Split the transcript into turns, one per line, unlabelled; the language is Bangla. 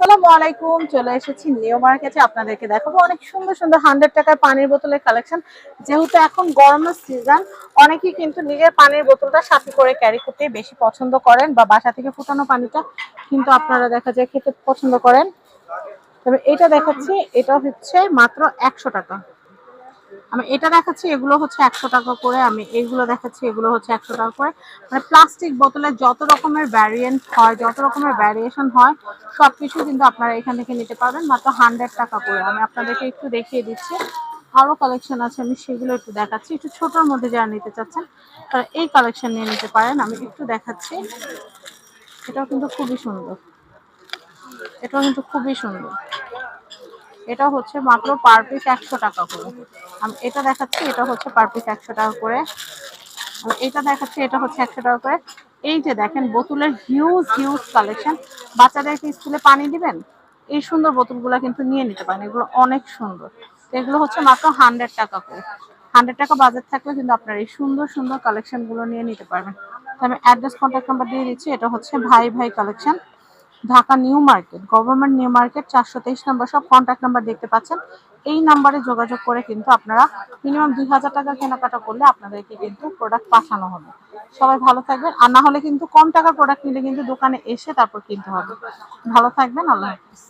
আসসালামু আলাইকুম, চলে এসেছি নিউ মার্কেটে। আপনাদেরকে দেখাবো অনেক সুন্দর সুন্দর 100 টাকার পানির বোতলের কালেকশন। যেহেতু এখন গরমের সিজন, অনেকেই কিন্তু নিজের পানির বোতলটা সাথে করে ক্যারি করতে বেশি পছন্দ করেন, বা বাসা থেকে ফুটানো পানিটা কিন্তু আপনারা দেখা যায় খেতে পছন্দ করেন। তবে এটা দেখাচ্ছি, এটা হচ্ছে মাত্র 100 টাকা। আমি এটা দেখাচ্ছি, এগুলো হচ্ছে 100 টাকা করে। আমি এইগুলো দেখাচ্ছি, এগুলো হচ্ছে 100 টাকা করে। মানে প্লাস্টিক বোতলের যত রকমের ভ্যারিয়েন্ট হয়, যত রকমের ভ্যারিয়েশন হয়, সবকিছু কিন্তু আপনারা এখান থেকে নিতে পারবেন মাত্র 100 টাকা করে। আমি আপনাদেরকে একটু দেখিয়ে দিচ্ছি, আরো কালেকশন আছে, আমি সেগুলো একটু দেখাচ্ছি। একটু ছোটোর মধ্যে যারা নিতে চাচ্ছেন তারা এই কালেকশন নিয়ে নিতে পারেন। আমি একটু দেখাচ্ছি, এটাও কিন্তু খুবই সুন্দর, এটাও কিন্তু খুবই সুন্দর। এটা হচ্ছে মাত্র পার পিস 100 টাকা করে। আমি এটা দেখাচ্ছি, এটা হচ্ছে পার পিস 100 টাকা করে। আমি এটা দেখাচ্ছি, এটা হচ্ছে 100 টাকা করে। এই যে দেখেন বোতলের হিউজ হিউজ কালেকশন। বাচ্চাদেরকে স্কুলে পানি দিবেন, এই সুন্দর বোতলগুলো কিন্তু নিয়ে নিতে পারেন, এগুলো অনেক সুন্দর। এগুলো হচ্ছে মাত্র 100 টাকা করে। 100 টাকা বাজেট থাকলে কিন্তু আপনার এই সুন্দর সুন্দর কালেকশন গুলো নিয়ে নিতে পারবেন। আমি অ্যাড্রেস কন্ট্যাক্ট নাম্বার দিয়ে দিচ্ছি। এটা হচ্ছে ভাই ভাই collection, Dhaka new market, government new market, 423 নম্বর। সব কন্ট্যাক্ট নাম্বার দেখতে পাচ্ছেন। এই নাম্বারে যোগাযোগ করে কিন্তু আপনারা মিনিমাম 2000 টাকা কেনাকাটা করলে আপনাদেরকে কিন্তু প্রোডাক্ট পাঠানো হবে। সবাই ভালো থাকবেন, আর না হলে কিন্তু কম টাকার প্রোডাক্ট নিলে কিন্তু দোকানে এসে তারপর কিনতে হবে। ভালো থাকবেন, আল্লাহ হাফেজ।